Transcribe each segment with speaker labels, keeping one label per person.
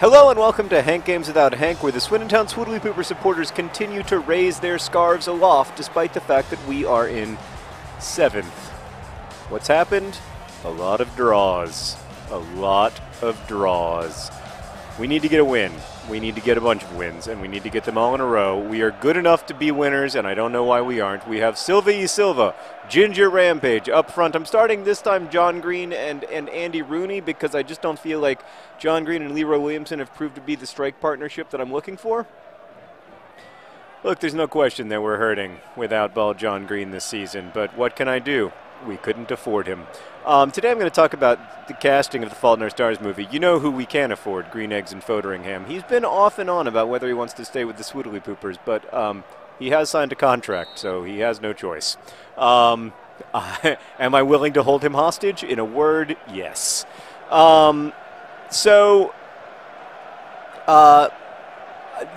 Speaker 1: Hello and welcome to Hank Games Without Hank, where the Swindon Swoodilypooper supporters continue to raise their scarves aloft despite the fact that we are in 7th. What's happened? A lot of draws. A lot of draws. We need to get a win. We need to get a bunch of wins, and we need to get them all in a row. We are good enough to be winners, and I don't know why we aren't. We have Silva y Silva, Ginger Rampage up front. I'm starting this time John Green and Andy Rooney because I just don't feel like John Green and Leroy Williamson have proved to be the strike partnership that I'm looking for. Look, there's no question that we're hurting without Ball John Green this season, but what can I do? We couldn't afford him. Today I'm going to talk about the casting of the Fault in Our Stars movie. You know who we can afford, Green Eggs and Fotheringham. He's been off and on about whether he wants to stay with the Swoodilypoopers, but he has signed a contract, so he has no choice. Am I willing to hold him hostage? In a word, yes.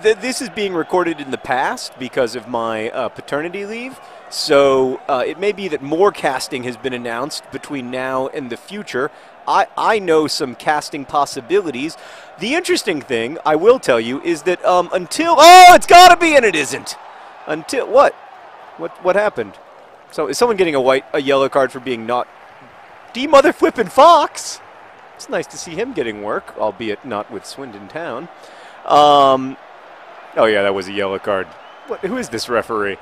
Speaker 1: This is being recorded in the past because of my paternity leave. So it may be that more casting has been announced between now and the future. I know some casting possibilities. The interesting thing, I will tell you, is that until... Oh, it's got to be, and it isn't. Until... What? What happened? So is someone getting a yellow card for being not... D-mother flippin' Fox! It's nice to see him getting work, albeit not with Swindon Town. Oh, yeah, that was a yellow card. Who is this referee?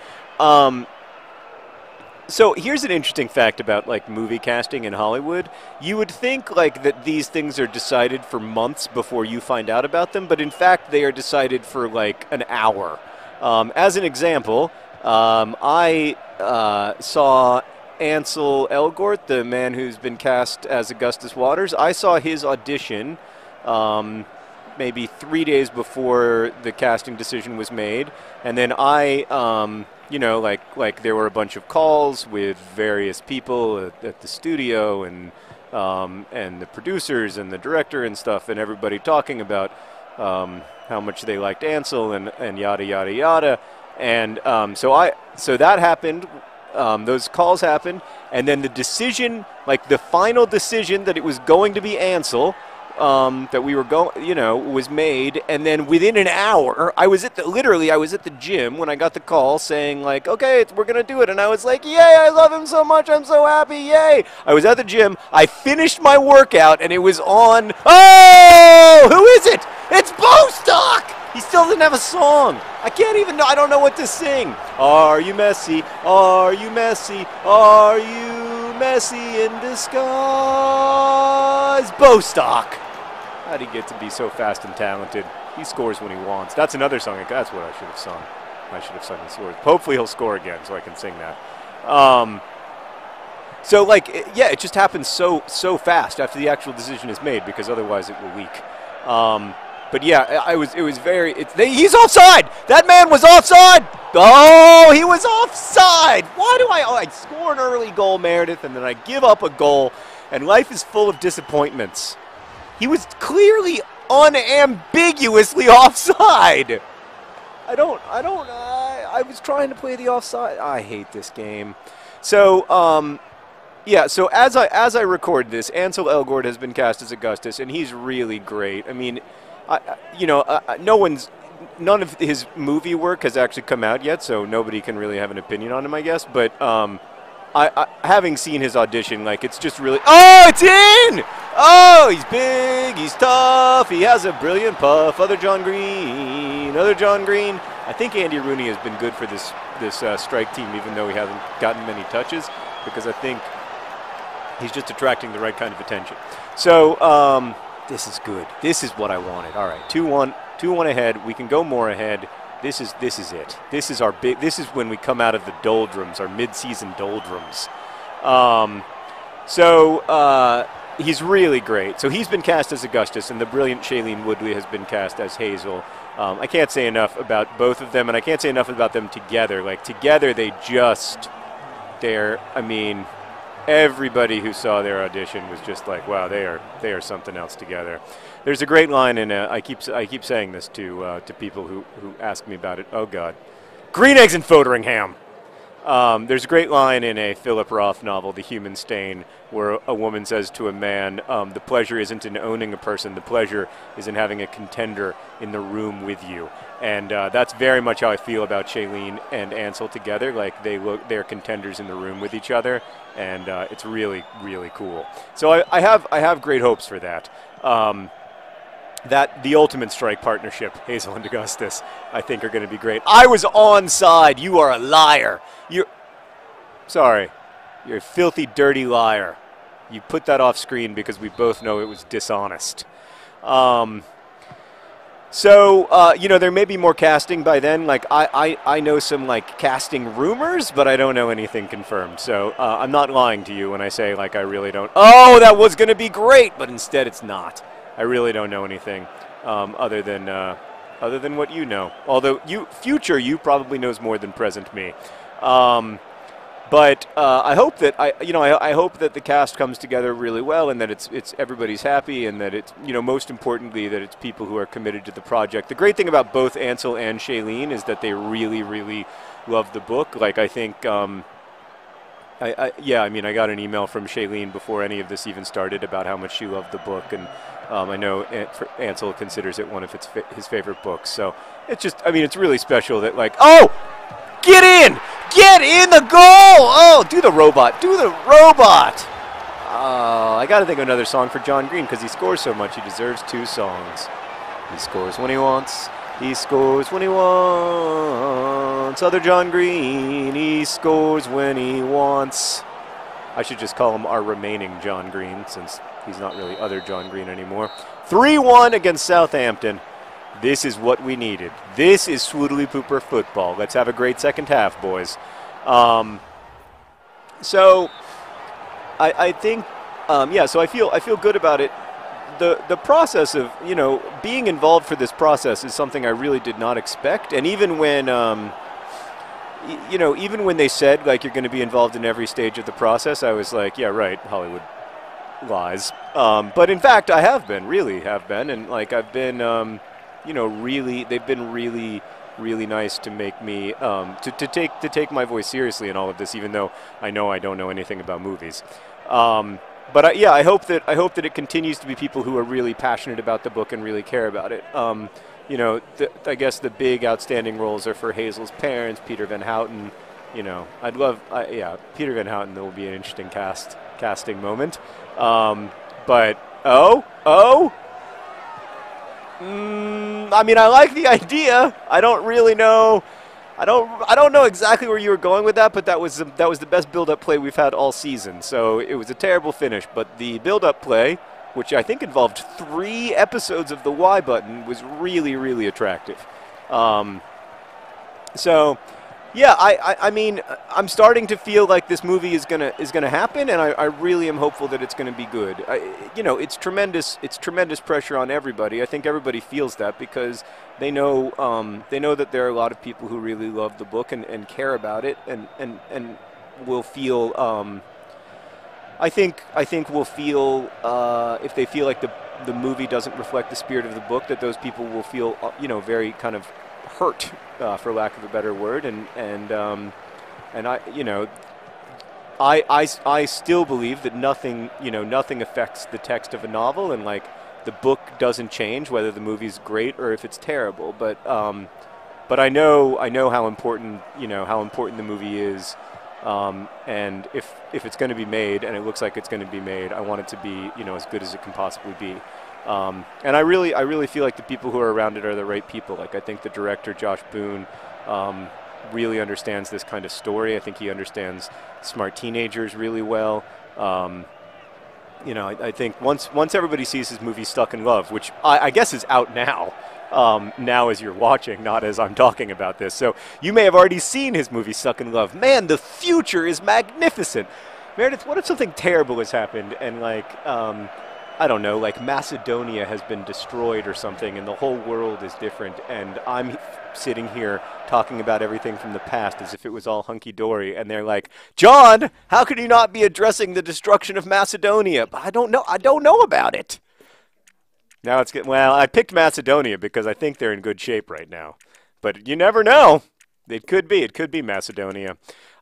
Speaker 1: So here's an interesting fact about like movie casting in Hollywood. You would think like that these things are decided for months before you find out about them, but in fact they are decided for like an hour. As an example, I saw Ansel Elgort, the man who's been cast as Augustus Waters. I saw his audition maybe 3 days before the casting decision was made, and then I you know, like there were a bunch of calls with various people at the studio and the producers and the director and stuff, and everybody talking about how much they liked Ansel and yada yada yada, and so that happened. Those calls happened, and then the decision, like the final decision that it was going to be Ansel. That we were going, you know, was made, and then within an hour, I was at the gym when I got the call saying like, okay, we're gonna do it, and I was like, yay, I love him so much, I'm so happy, yay! I was at the gym, I finished my workout, and it was on. Oh, who is it? It's Bostock! He still doesn't have a song. I can't even know. I don't know what to sing. Are you messy? Are you messy? Are you messy in disguise? Bostock. How'd he get to be so fast and talented? He scores when he wants. That's another song. That's what I should have sung. I should have sung the scores. Hopefully he'll score again so I can sing that. So, like, yeah, it just happens so fast after the actual decision is made because otherwise it will leak. But yeah, he's offside! That man was offside! Oh, he was offside! Why do I score an early goal, Meredith, and then I give up a goal, and life is full of disappointments. He was clearly unambiguously offside! I was trying to play the offside. I hate this game. So, yeah, so as I record this, Ansel Elgort has been cast as Augustus, and he's really great. I mean, none of his movie work has actually come out yet, so nobody can really have an opinion on him, I guess. But having seen his audition, like, it's just really... Oh, it's in! Oh, he's big, he's tough, he has a brilliant puff. Other John Green. I think Andy Rooney has been good for this strike team, even though he hasn't gotten many touches, because I think he's just attracting the right kind of attention. So, this is good. This is what I wanted. All right, 2-1 ahead. We can go more ahead. This is it. This is when we come out of the doldrums, our mid-season doldrums. He's really great. So he's been cast as Augustus, and the brilliant Shailene Woodley has been cast as Hazel. I can't say enough about both of them, and I can't say enough about them together. Like, together I mean, everybody who saw their audition was just like, wow, they are something else together. There's a great line in I keep saying this to people who ask me about it. Oh God, Green Eggs and Fotheringham. There's a great line in a Philip Roth novel, The Human Stain, where a woman says to a man, the pleasure isn't in owning a person, the pleasure is in having a contender in the room with you. And that's very much how I feel about Shailene and Ansel together. Like, they're contenders in the room with each other, and it's really, really cool. So I have great hopes for that. That the Ultimate Strike partnership, Hazel and Augustus, I think are going to be great. I was onside. You are a liar. You're sorry. You're a filthy, dirty liar. You put that off screen because we both know it was dishonest. You know, there may be more casting by then. Like, I know some, like, casting rumors, but I don't know anything confirmed. So I'm not lying to you when I say, like, I really don't. Oh, that was going to be great, but instead it's not. I really don't know anything other than what you know. Although future probably knows more than present me. But I hope that I hope that the cast comes together really well, and that it's everybody's happy, and that it's, you know, most importantly, that it's people who are committed to the project. The great thing about both Ansel and Shailene is that they really, really love the book. Like, I think. I mean, I got an email from Shailene before any of this even started about how much she loved the book, and I know Ansel considers it one of his favorite books. So it's just, I mean, it's really special that, like, oh, get in the goal! Oh, do the robot! Oh, I got to think of another song for John Green because he scores so much. He deserves 2 songs. He scores when he wants. He scores when he wants. Other John Green, he scores when he wants. I should just call him our remaining John Green, since he's not really other John Green anymore. 3-1 against Southampton. This is what we needed. This is Swoodilypooper football. Let's have a great second half, boys. So I think, so I feel good about it. The process of, you know, being involved for this process is something I really did not expect. And even when, even when they said, like, you're going to be involved in every stage of the process, I was like, yeah, right, Hollywood lies. But in fact, I really have been. And, like, I've been, they've been really, really nice to make me, to take my voice seriously in all of this, even though I know I don't know anything about movies. But I hope that it continues to be people who are really passionate about the book and really care about it. I guess the big outstanding roles are for Hazel's parents, Peter Van Houten. You know, Peter Van Houten. There will be an interesting casting moment. I mean, I like the idea. I don't really know. I don't know exactly where you were going with that, but that was the best build-up play we've had all season. So it was a terrible finish, but the build-up play, which I think involved 3 episodes of the Y button, was really, really attractive. I mean, I'm starting to feel like this movie is gonna happen, and I really am hopeful that it's gonna be good. It's tremendous pressure on everybody. I think everybody feels that because they know that there are a lot of people who really love the book and care about it, and will feel. I think will feel if they feel like the movie doesn't reflect the spirit of the book, that those people will feel very kind of hurt, for lack of a better word, and I still believe that nothing affects the text of a novel, and, like, the book doesn't change whether the movie's great or if it's terrible. But I know how important the movie is, and if it's going to be made, and it looks like it's going to be made, I want it to be as good as it can possibly be. And I really feel like the people who are around it are the right people. Like, I think the director, Josh Boone, really understands this kind of story. I think he understands smart teenagers really well. I think once everybody sees his movie Stuck in Love, which I guess is out now, now as you're watching, not as I'm talking about this. So you may have already seen his movie Stuck in Love. Man, the future is magnificent. Meredith, what if something terrible has happened and, like, I don't know, like Macedonia has been destroyed or something, and the whole world is different, and I'm sitting here talking about everything from the past as if it was all hunky-dory, and they're like, John, how could you not be addressing the destruction of Macedonia? But I don't know about it. Now it's getting, well, I picked Macedonia because I think they're in good shape right now, but you never know. It could be Macedonia.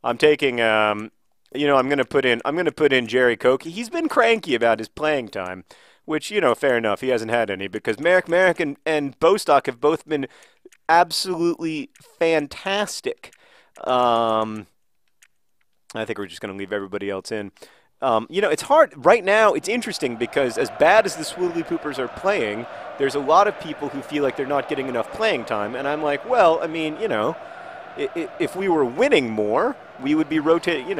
Speaker 1: I'm taking. I'm gonna put in Jerry Cokie. He's been cranky about his playing time, which fair enough. He hasn't had any because Merrick and Bostock have both been absolutely fantastic. Um, I think we're just going to leave everybody else in. It's hard right now. It's interesting because as bad as the Swoodilypoopers are playing, there's a lot of people who feel like they're not getting enough playing time, and I'm like, well, I mean, if we were winning more, we would be rotating. I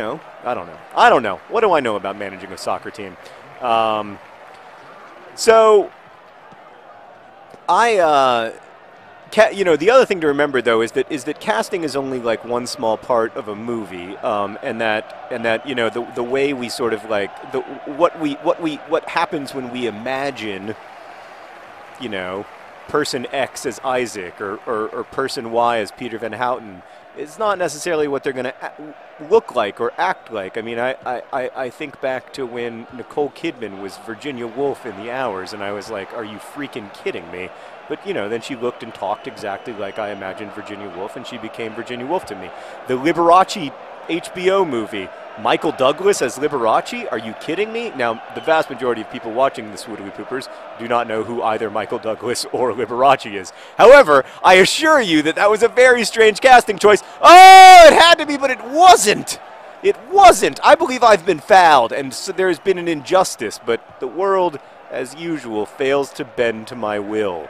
Speaker 1: don't know. I don't know. What do I know about managing a soccer team? So I. The other thing to remember though is that casting is only like one small part of a movie, and that the way we sort of like what happens when we imagine, person X as Isaac or person Y as Peter Van Houten is not necessarily what they're going to look like or act like. I mean, I think back to when Nicole Kidman was Virginia Woolf in The Hours, and I was like, are you freaking kidding me? But, then she looked and talked exactly like I imagined Virginia Woolf, and she became Virginia Woolf to me. The Liberace HBO movie, Michael Douglas as Liberace? Are you kidding me? Now, the vast majority of people watching the Swoodilypoopers do not know who either Michael Douglas or Liberace is. However, I assure you that was a very strange casting choice. Oh, it had to be, but it wasn't. It wasn't. I believe I've been fouled, and so there has been an injustice, but the world, as usual, fails to bend to my will.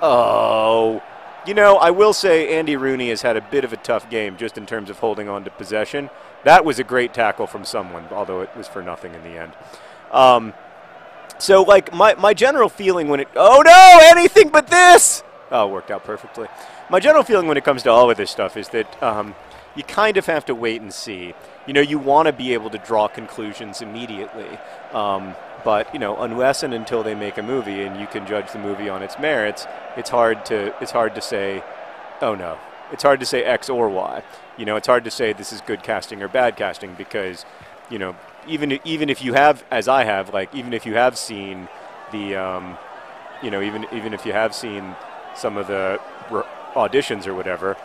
Speaker 1: Oh, I will say Andy Rooney has had a bit of a tough game just in terms of holding on to possession. That was a great tackle from someone, although it was for nothing in the end. So, like, my general feeling when it... Oh, no! Anything but this! Oh, it worked out perfectly. My general feeling when it comes to all of this stuff is that you kind of have to wait and see. You want to be able to draw conclusions immediately. But unless and until they make a movie and you can judge the movie on its merits, it's hard to say, oh no, it's hard to say X or Y. It's hard to say this is good casting or bad casting because, even if you have, as I have, like even if you have seen the, even if you have seen some of the auditions or whatever,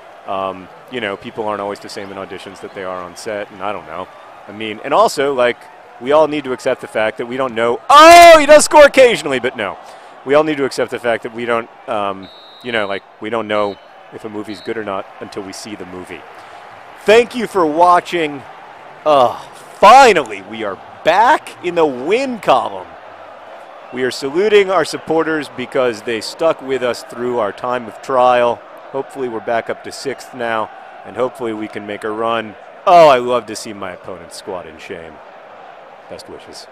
Speaker 1: people aren't always the same in auditions that they are on set, and I don't know. I mean, and also like. We all need to accept the fact that we don't know. Oh, he does score occasionally, but no. We all need to accept the fact that we don't, we don't know if a movie's good or not until we see the movie. Thank you for watching. Finally, we are back in the win column. We are saluting our supporters because they stuck with us through our time of trial. Hopefully, we're back up to 6th now, and hopefully we can make a run. Oh, I love to see my opponent squat in shame. Best wishes.